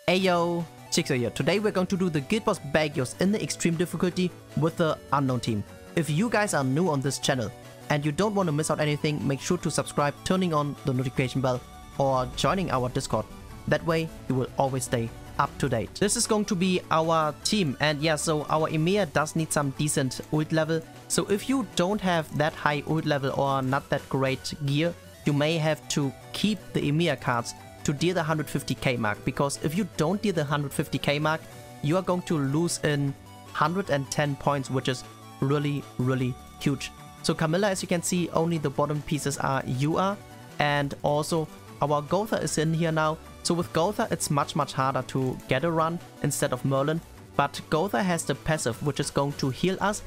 Ayo, Chiksua here. Today we're going to do the guild boss BELGIUS in the extreme difficulty with the unknown team. If you guys are new on this channel and you don't want to miss out anything, make sure to subscribe, turning on the notification bell or joining our Discord. That way you will always stay up to date. This is going to be our team, and yeah, so our Emir does need some decent ult level. So if you don't have that high ult level or not that great gear, you may have to keep the Emir cards to deal the 150k mark, because if you don't deal the 150k mark, you are going to lose in 110 points, which is really huge. So Camilla, as you can see, only the bottom pieces are UR, and also our Gotha is in here now. So with Gotha it's much harder to get a run instead of Merlin, but Gotha has the passive which is going to heal us,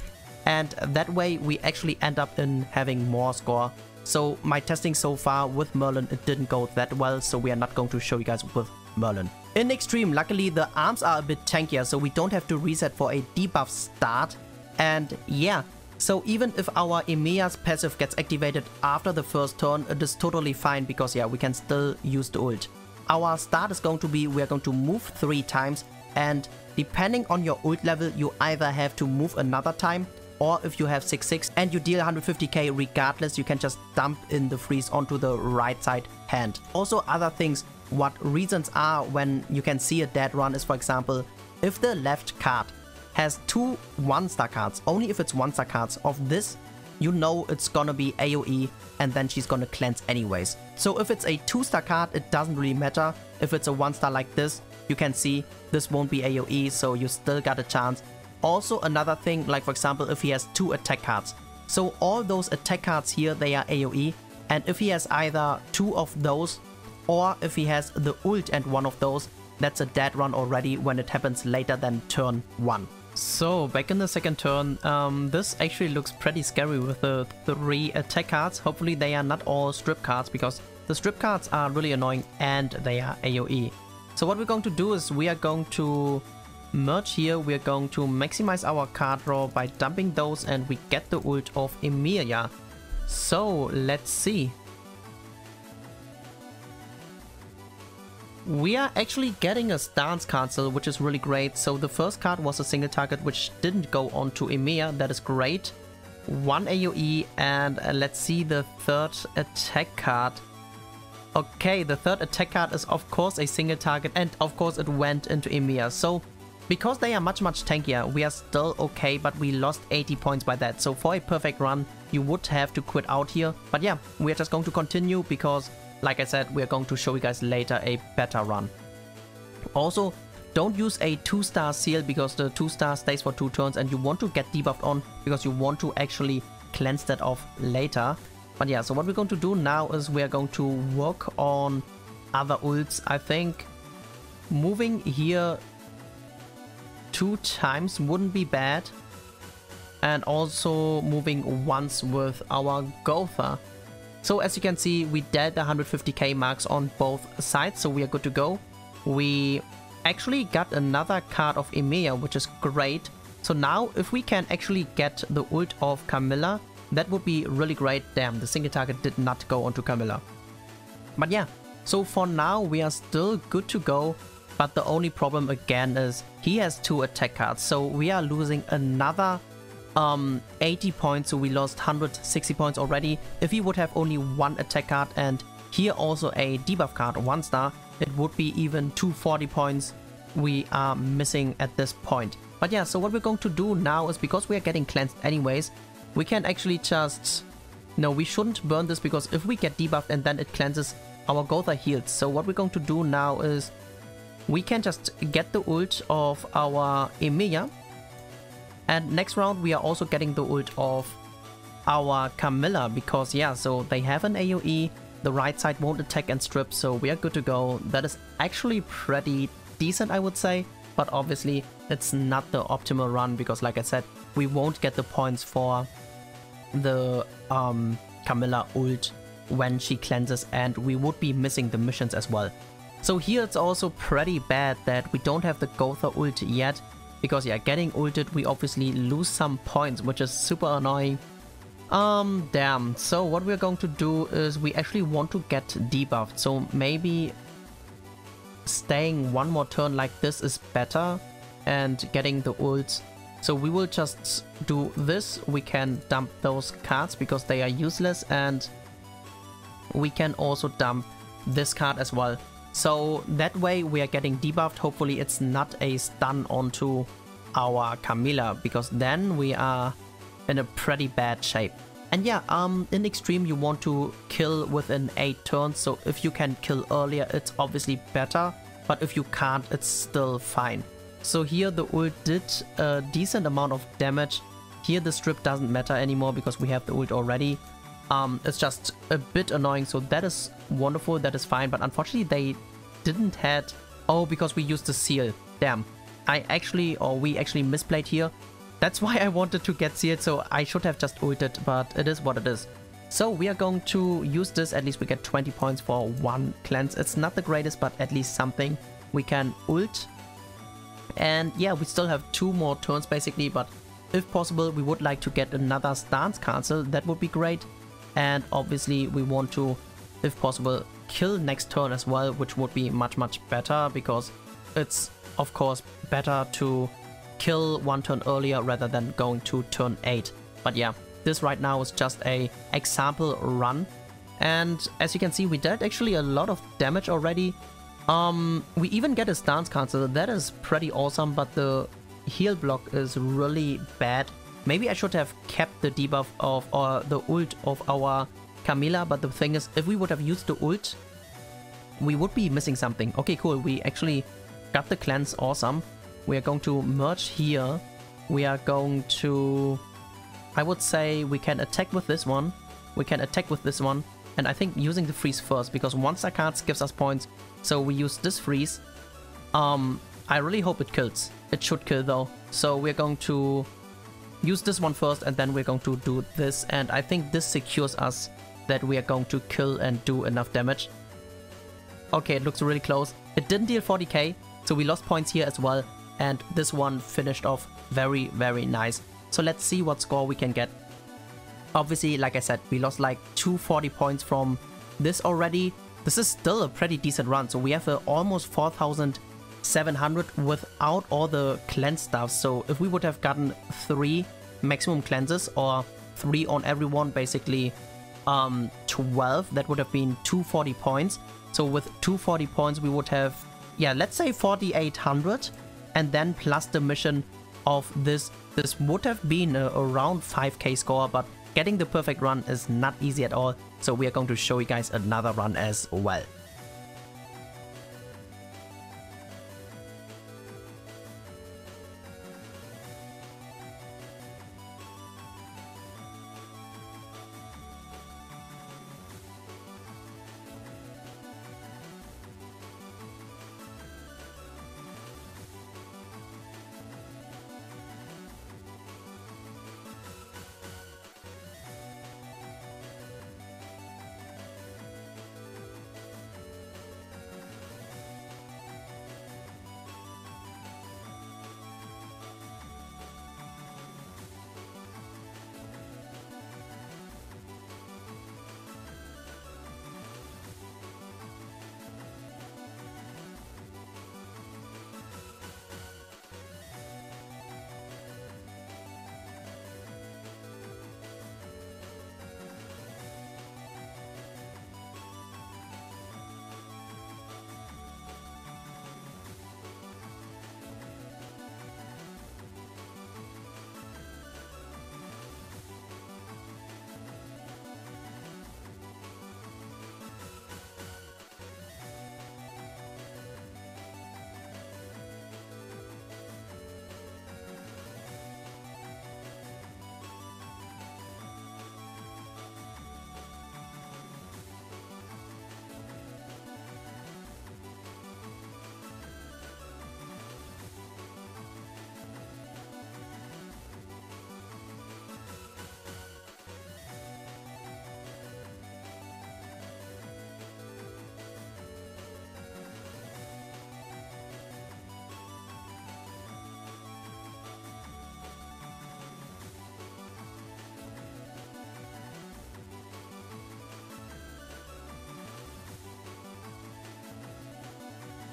and that way we actually end up in having more score. So my testing so far with Merlin, it didn't go that well, so we are not going to show you guys with Merlin. In Extreme, luckily the arms are a bit tankier, so we don't have to reset for a debuff start. And yeah, so even if our Emir's passive gets activated after the first turn, it is totally fine, because yeah, we can still use the ult. Our start is going to be, we are going to move 3 times, and depending on your ult level, you either have to move another time, or if you have 6/6 and you deal 150k regardless, you can just dump in the freeze onto the right side hand. Also, other things, what reasons are when you can see a dead run is, for example, if the left card has 2 1-star cards, only if it's 1-star cards of this, you know it's gonna be AoE, and then she's gonna cleanse anyways. So if it's a 2-star card, it doesn't really matter. If it's a 1-star like this, you can see this won't be AoE, so you still got a chance. Also, another thing, like for example, if he has 2 attack cards. So all those attack cards here, they are AoE. And if he has either 2 of those, or if he has the ult and 1 of those, that's a dead run already when it happens later than turn 1. So back in the second turn, this actually looks pretty scary with the 3 attack cards. Hopefully they are not all strip cards, because the strip cards are really annoying and they are AoE. So what we're going to do is we are going to merge here. We're going to maximize our card draw by dumping those, and we get the ult of Emilia. So let's see. We are actually getting a stance cancel, which is really great. So the first card was a single target, which didn't go on to Emilia. That is great. 1 AoE, and let's see the third attack card. Okay, the third attack card is of course a single target, and of course it went into Emilia. So because they are much tankier, we are still okay, but we lost 80 points by that. So for a perfect run, you would have to quit out here. But yeah, we are just going to continue, because like I said, we are going to show you guys later a better run. Also, don't use a 2-star seal, because the 2-star stays for 2 turns and you want to get debuffed on, because you want to actually cleanse that off later. But yeah, so what we're going to do now is we are going to work on other ults. I think moving here 2 times wouldn't be bad, and also moving once with our Gotha. So as you can see, we dealt the 150k marks on both sides, so we are good to go. We actually got another card of Emilia, which is great. So now if we can actually get the ult of Camilla, that would be really great. Damn, the single target did not go onto Camilla. But yeah, so for now we are still good to go. But the only problem again is he has 2 attack cards, so we are losing another 80 points, so we lost 160 points already. If he would have only 1 attack card and here also a debuff card, 1-star, it would be even 240 points we are missing at this point. But yeah, so what we're going to do now is, because we are getting cleansed anyways, we can actually just... No, we shouldn't burn this, because if we get debuffed and then it cleanses, our Gotha heals. So what we're going to do now is we can just get the ult of our Emilia, and next round we are also getting the ult of our Camilla, because yeah, so they have an AoE, the right side won't attack and strip, so we are good to go. That is actually pretty decent, I would say, but obviously it's not the optimal run, because like I said, we won't get the points for the Camilla ult when she cleanses, and we would be missing the missions as well. So here it's also pretty bad that we don't have the Gotha ult yet, because yeah, getting ulted we obviously lose some points, which is super annoying. Damn. So what we're going to do is we actually want to get debuffed. So maybe staying one more turn like this is better and getting the ult. So we will just do this. We can dump those cards because they are useless, and we can also dump this card as well. So that way we are getting debuffed. Hopefully it's not a stun onto our Camilla, because then we are in a pretty bad shape. And yeah, in extreme you want to kill within 8 turns, so if you can kill earlier it's obviously better, but if you can't it's still fine. So here the ult did a decent amount of damage. Here the strip doesn't matter anymore because we have the ult already. It's just a bit annoying, so that is wonderful, that is fine, but unfortunately they didn't had... Oh, because we used the seal. Damn. We actually misplayed here. That's why I wanted to get sealed, so I should have just ulted, but it is what it is. So we are going to use this. At least we get 20 points for 1 cleanse. It's not the greatest, but at least something. We can ult. And yeah, we still have 2 more turns basically, but if possible we would like to get another stance cancel. That would be great. And obviously we want to, if possible, kill next turn as well, which would be much better, because it's of course better to kill 1 turn earlier rather than going to turn 8. But yeah, this right now is just a example run, and as you can see we did actually a lot of damage already. We even get a stance cancel. That is pretty awesome, but the heal block is really bad. Maybe I should have kept the debuff of, or the ult of our Camilla, but the thing is, if we would have used the ult, we would be missing something. Okay, cool, we actually got the cleanse, awesome. We are going to merge here. We are going to... I would say we can attack with this one. We can attack with this one. And I think using the freeze first, because one-star cards gives us points. So we use this freeze. I really hope it kills. It should kill though. So we're going to use this one first, and then we're going to do this. And I think this secures us that we are going to kill and do enough damage. Okay, it looks really close. It didn't deal 40k, so we lost points here as well. And this one finished off very nice. So let's see what score we can get. Obviously, like I said, we lost like 240 points from this already. This is still a pretty decent run. So we have almost 4,700 without all the cleanse stuff. So if we would have gotten 3 maximum cleanses, or 3 on everyone, basically 12, that would have been 240 points. So with 240 points we would have, yeah, let's say 4,800. And then plus the mission of this would have been around 5k score, but getting the perfect run is not easy at all. So we are going to show you guys another run as well.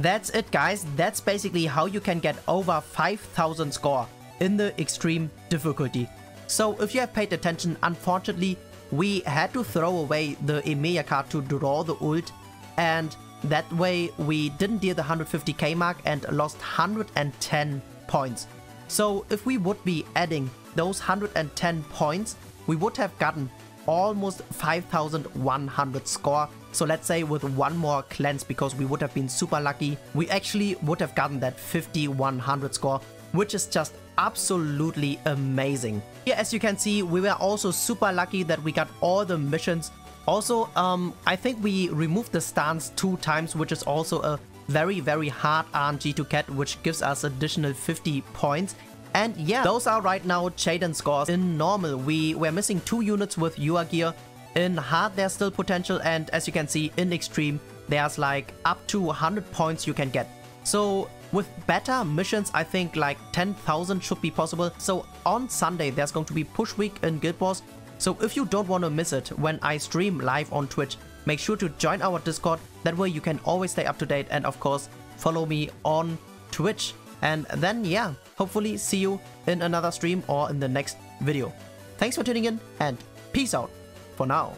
that's it guys. That's basically how you can get over 5,000 score in the extreme difficulty. So if you have paid attention, unfortunately we had to throw away the Emeya card to draw the ult, and that way we didn't deal the 150k mark and lost 110 points. So if we would be adding those 110 points, we would have gotten almost 5,100 score. So let's say with one more cleanse, because we would have been super lucky, we actually would have gotten that 5,100 score, which is just absolutely amazing. Here as you can see, we were also super lucky that we got all the missions. Also, I think we removed the stance 2 times, which is also a very hard RNG to get, which gives us additional 50 points. And yeah, those are right now Chaden scores. In normal, we were missing 2 units with UA gear. In hard, there's still potential, and as you can see, in extreme, there's like up to 100 points you can get. So with better missions, I think like 10,000 should be possible. So on Sunday, there's going to be push week in Guild Wars. So if you don't want to miss it when I stream live on Twitch, make sure to join our Discord. That way you can always stay up to date, and of course follow me on Twitch. And then yeah, hopefully see you in another stream or in the next video. Thanks for tuning in, and peace out for now.